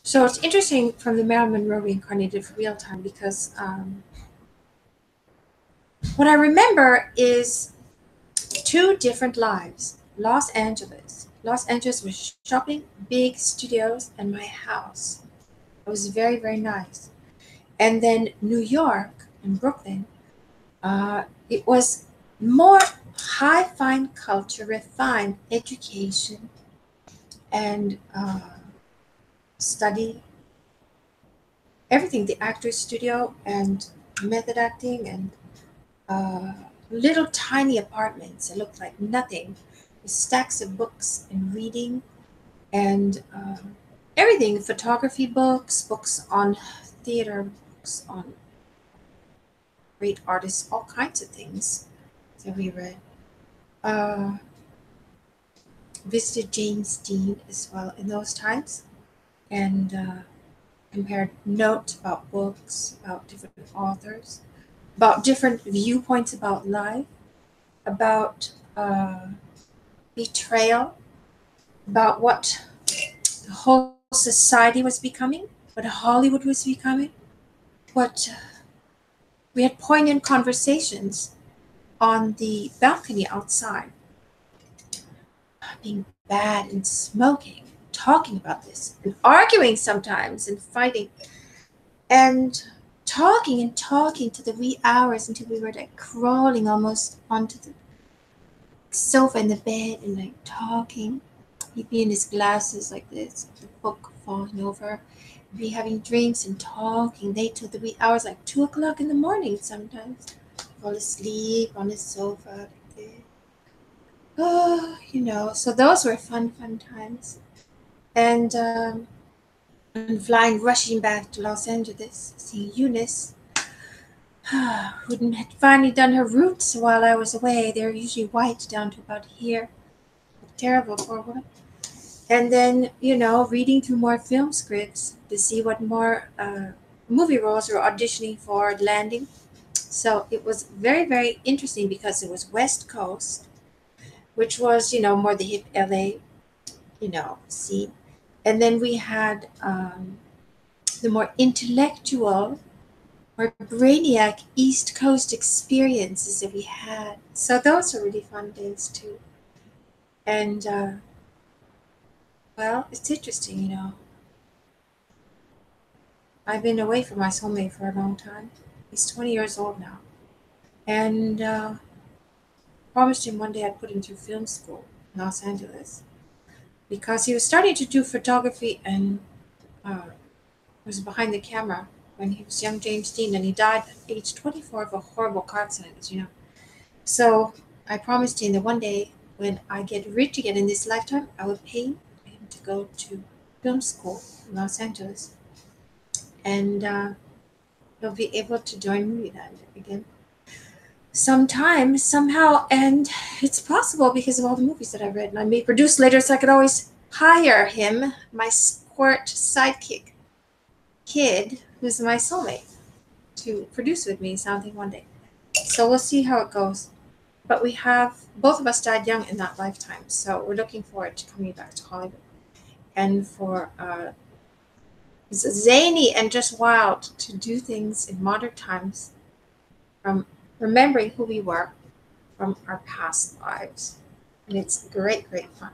So it's interesting from the Marilyn Monroe reincarnated for real time because what I remember is two different lives. Los Angeles. Los Angeles was shopping, big studios, and my house. It was very, very nice. And then New York and Brooklyn, it was more high fine culture, refined education, and study, everything, the actor's studio and method acting and uh, little tiny apartments that looked like nothing, with stacks of books and reading and everything, photography books, books on theater, books on great artists, all kinds of things that we read. Uh, Visited James Dean as well in those times and compared notes about books, about different authors, about different viewpoints about life, about betrayal, about what the whole society was becoming, what Hollywood was becoming, what we had poignant conversations on the balcony outside, being bad and smoking, talking about this, and arguing sometimes and fighting, and talking and talking to the wee hours until we were like crawling almost onto the sofa in the bed and like talking. He'd be in his glasses like this, the book falling over. We'd be having drinks and talking late till the wee hours, like 2 o'clock in the morning sometimes. Fall asleep on his sofa like this. Oh, so those were fun, fun times. And flying, rushing back to Los Angeles, seeing Eunice, who had finally done her roots while I was away. They're usually white down to about here. Terrible, poor woman. And then, reading through more film scripts to see what more movie roles were auditioning for, landing. So it was very, very interesting because it was West Coast, which was, more the hip LA, scene. And then we had the more intellectual or brainiac East Coast experiences that we had. So those are really fun days too. And well, it's interesting. I've been away from my soulmate for a long time. He's 20 years old now. And promised him one day I'd put him through film school in Los Angeles because he was starting to do photography and was behind the camera when he was young James Dean, and he died at age 24 of a horrible car accident. So I promised him that one day when I get rich again in this lifetime, I would pay him to go to film school in Los Angeles. And he'll be able to join Maryland again sometime, somehow. And it's possible because of all the movies that I've read. And I may produce later, so I could always hire him, my squirt sidekick kid, who's my soulmate, to produce with me something one day. So we'll see how it goes. But we have, both of us died young in that lifetime. So we're looking forward to coming back to Hollywood. And for zany and just wild to do things in modern times from remembering who we were from our past lives. And it's great, great fun.